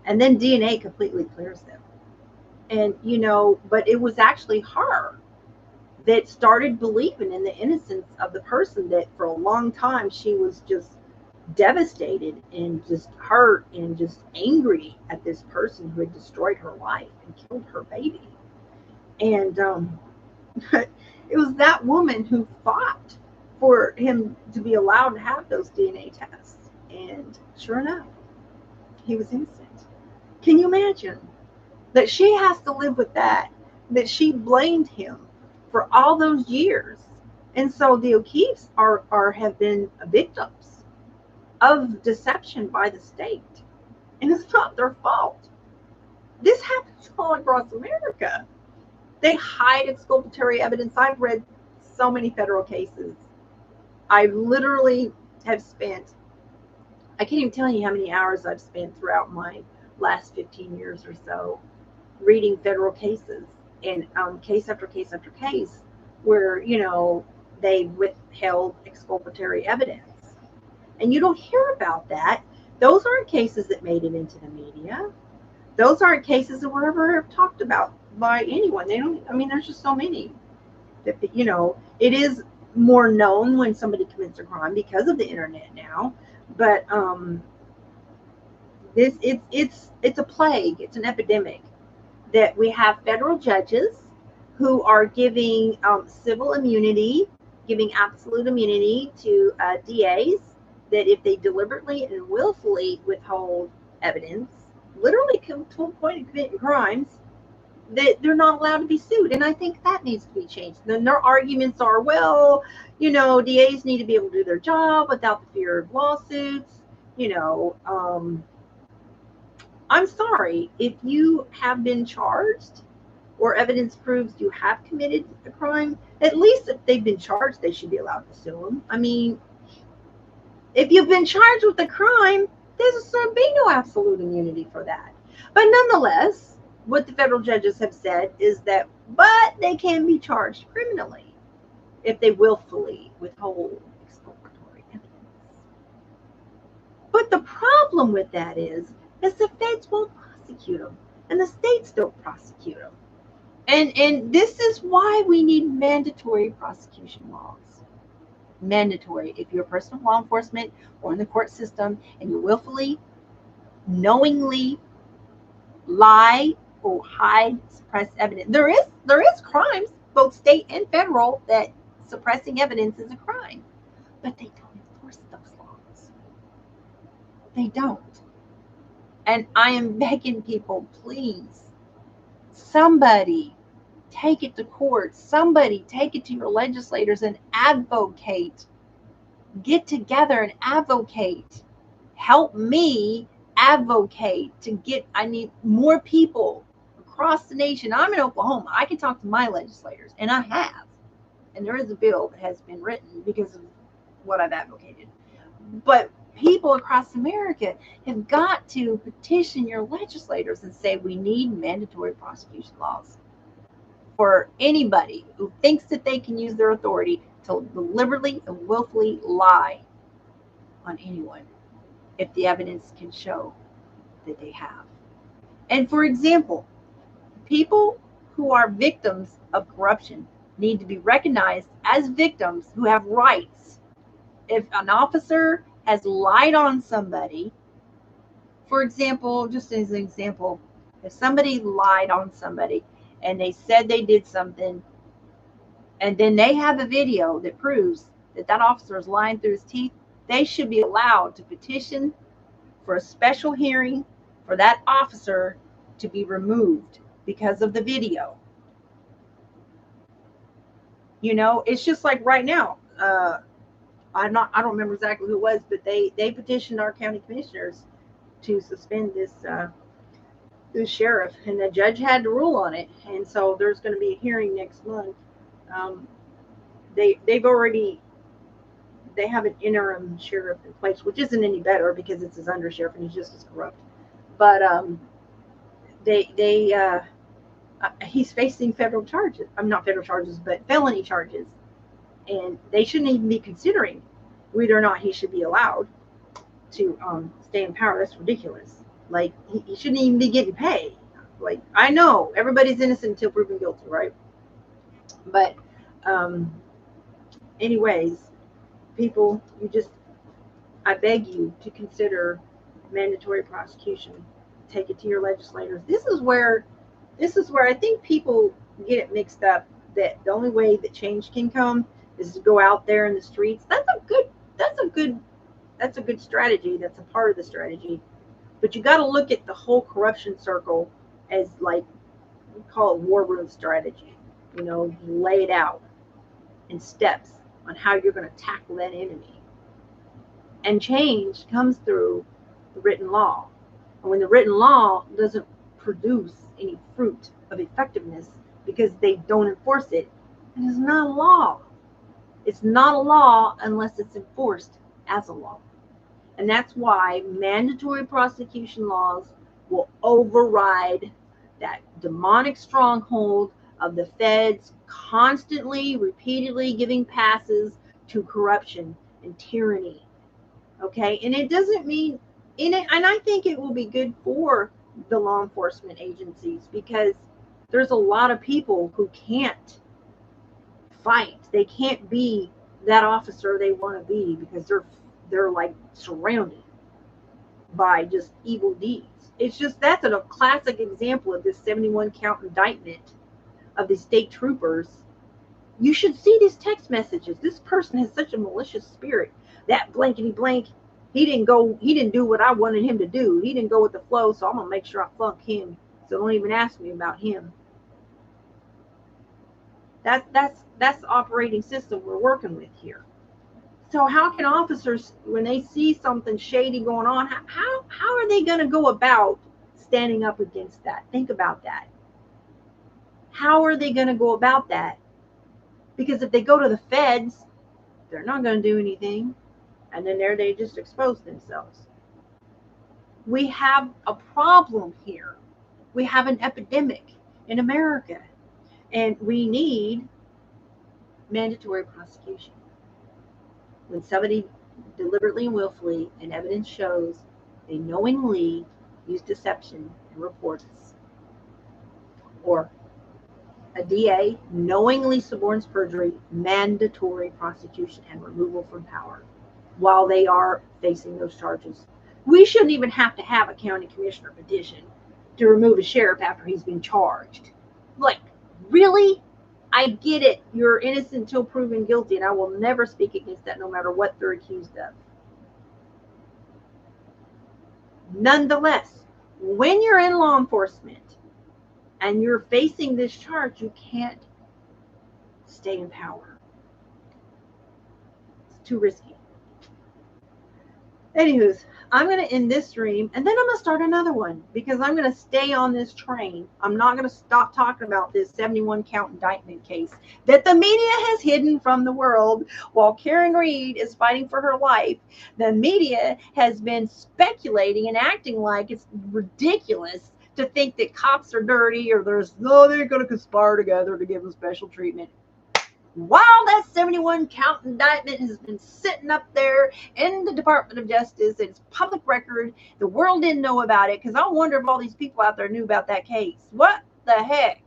and then DNA completely clears them? And but it was actually her that started believing in the innocence of the person that for a long time she was just devastated and just hurt and just angry at this person who had destroyed her life and killed her baby. And it was that woman who fought for him to be allowed to have those DNA tests. And sure enough, he was innocent. Can you imagine that she has to live with that she blamed him for all those years? And so the O'Keeffes have been victims of deception by the state, and it's not their fault. This happens all across America. They hide exculpatory evidence. I've read so many federal cases. I literally have spent, I can't even tell you how many hours I've spent throughout my last 15 years or so reading federal cases, and case after case after case where they withheld exculpatory evidence. And you don't hear about that. Those aren't cases that made it into the media. Those aren't cases that were ever talked about by anyone. There's just so many that, it is more known when somebody commits a crime because of the internet now. But it's a plague. It's an epidemic that we have federal judges who are giving civil immunity, giving absolute immunity to DAs, that if they deliberately and willfully withhold evidence, literally come to a point of committing crimes, that they're not allowed to be sued. And I think that needs to be changed. Then their arguments are, well, DAs need to be able to do their job without the fear of lawsuits. I'm sorry, if you have been charged or evidence proves you have committed a crime, at least if they've been charged, they should be allowed to sue them. If you've been charged with a crime, there should be no absolute immunity for that. But nonetheless, what the federal judges have said is that, but they can be charged criminally if they willfully withhold exculpatory evidence. But the problem with that is the feds won't prosecute them, and the states don't prosecute them. And this is why we need mandatory prosecution laws. Mandatory. If you're a person of law enforcement or in the court system and you willfully, knowingly lie or hide, suppress evidence. There is crimes, both state and federal, that suppressing evidence is a crime, but they don't enforce those laws. They don't. And I am begging people, please, somebody take it to court. Somebody take it to your legislators and advocate. Get together and advocate. Help me advocate I need more people across the nation. I'm in Oklahoma. I can talk to my legislators, and I have. And there is a bill that has been written because of what I've advocated. But people across America have got to petition your legislators and say, we need mandatory prosecution laws for anybody who thinks that they can use their authority to deliberately and willfully lie on anyone if the evidence can show that they have. And for example, people who are victims of corruption need to be recognized as victims who have rights. If an officer has lied on somebody, for example, just as an example, if somebody lied on somebody and they said they did something, and then they have a video that proves that that officer is lying through his teeth, they should be allowed to petition for a special hearing for that officer to be removed because of the video. You know, it's just like right now. I don't remember exactly who it was, but they petitioned our county commissioners to suspend this sheriff, and the judge had to rule on it. And so there's going to be a hearing next month. They have an interim sheriff in place, which isn't any better because it's his undersheriff and he's just as corrupt. But he's facing federal charges. Not federal charges, but felony charges. And they shouldn't even be considering whether or not he should be allowed to stay in power. That's ridiculous. Like, he shouldn't even be getting paid. Like, I know everybody's innocent until proven guilty, right? But anyways, people, I beg you to consider mandatory prosecution. Take it to your legislators. This is where I think people get it mixed up, that the only way that change can come is to go out there in the streets. That's a good strategy. That's a part of the strategy. But you got to look at the whole corruption circle as, like, we call it war room strategy. You know, lay it out in steps on how you're going to tackle that enemy. And change comes through the written law. And when the written law doesn't produce any fruit of effectiveness because they don't enforce it, it is not a law. It's not a law unless it's enforced as a law. And that's why mandatory prosecution laws will override that demonic stronghold of the feds constantly, repeatedly giving passes to corruption and tyranny. Okay, and it doesn't mean and I think it will be good for the law enforcement agencies, because there's a lot of people who can't fight. They can't be that officer they want to be because they're like surrounded by just evil deeds. It's just, that's a classic example of this 71 count indictment of the state troopers. You should see these text messages. This person has such a malicious spirit. That blankety blank, he didn't do what I wanted him to do. He didn't go with the flow, so I'm gonna make sure I flunk him. So don't even ask me about him. That's the operating system we're working with here. So how can officers, when they see something shady going on, how are they going to go about standing up against that? Think about that. How are they going to go about that? Because if they go to the feds, they're not going to do anything. And then there they just expose themselves. We have a problem here. We have an epidemic in America. And we need mandatory prosecution. When somebody deliberately and willfully, and evidence shows, they knowingly use deception and reports, or a DA knowingly suborns perjury, mandatory prosecution and removal from power while they are facing those charges. We shouldn't even have to have a county commissioner petition to remove a sheriff after he's been charged. Like, really? I get it. You're innocent until proven guilty, and I will never speak against that no matter what they're accused of. Nonetheless, when you're in law enforcement and you're facing this charge, you can't stay in power. It's too risky. Anywho's, I'm going to end this stream, and then I'm going to start another one, because I'm going to stay on this train. I'm not going to stop talking about this 71 count indictment case that the media has hidden from the world. While Karen Reed is fighting for her life, the media has been speculating and acting like it's ridiculous to think that cops are dirty, or they're going to conspire together to give them special treatment. While that 71 count indictment has been sitting up there in the Department of Justice, it's public record, the world didn't know about it, because I wonder if all these people out there knew about that case. What the heck?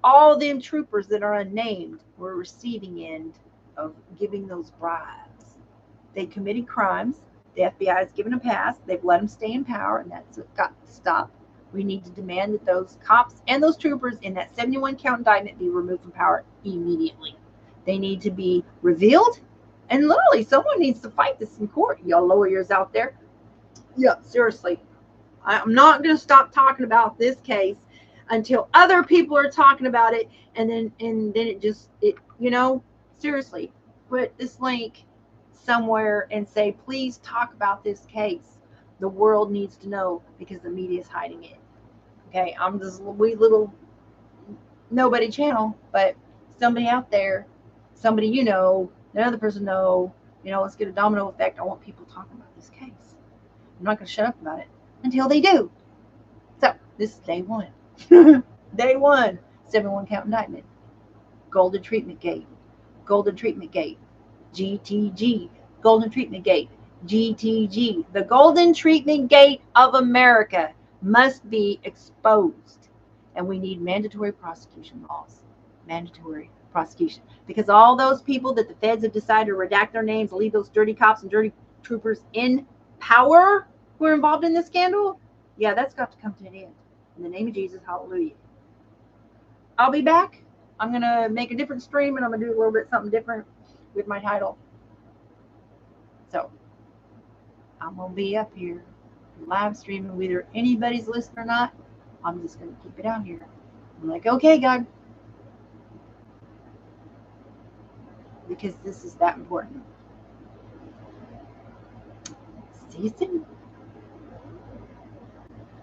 all them troopers that are unnamed were receiving end of giving those bribes. They committed crimes. The FBI has given a pass. They've let them stay in power, and that's got to stop. We need to demand that those cops and those troopers in that 71 count indictment be removed from power immediately. They need to be revealed, and literally someone needs to fight this in court. Y'all lawyers out there. Yeah, seriously. I'm not going to stop talking about this case until other people are talking about it, and then it seriously, put this link somewhere and say, please talk about this case. The world needs to know because the media is hiding it. Okay, I'm this wee little nobody channel, but somebody out there, somebody another person let's get a domino effect. I want people talking about this case. I'm not going to shut up about it until they do. So this is day one. Day one, 71 count indictment. Golden Treatment Gate. Golden Treatment Gate. GTG. Golden Treatment Gate. GTG. The Golden Treatment Gate of America must be exposed. And we need mandatory prosecution laws. Mandatory prosecution. Because all those people that the feds have decided to redact their names, leave those dirty cops and dirty troopers in power who are involved in this scandal, yeah, that's got to come to an end. In the name of Jesus, hallelujah. I'll be back. I'm going to make a different stream, and I'm going to do a little bit something different with my title. So I'm going to be up here live streaming, whether anybody's listening or not. I'm just going to keep it out here. I'm like, okay, God. Because this is that important. See you soon.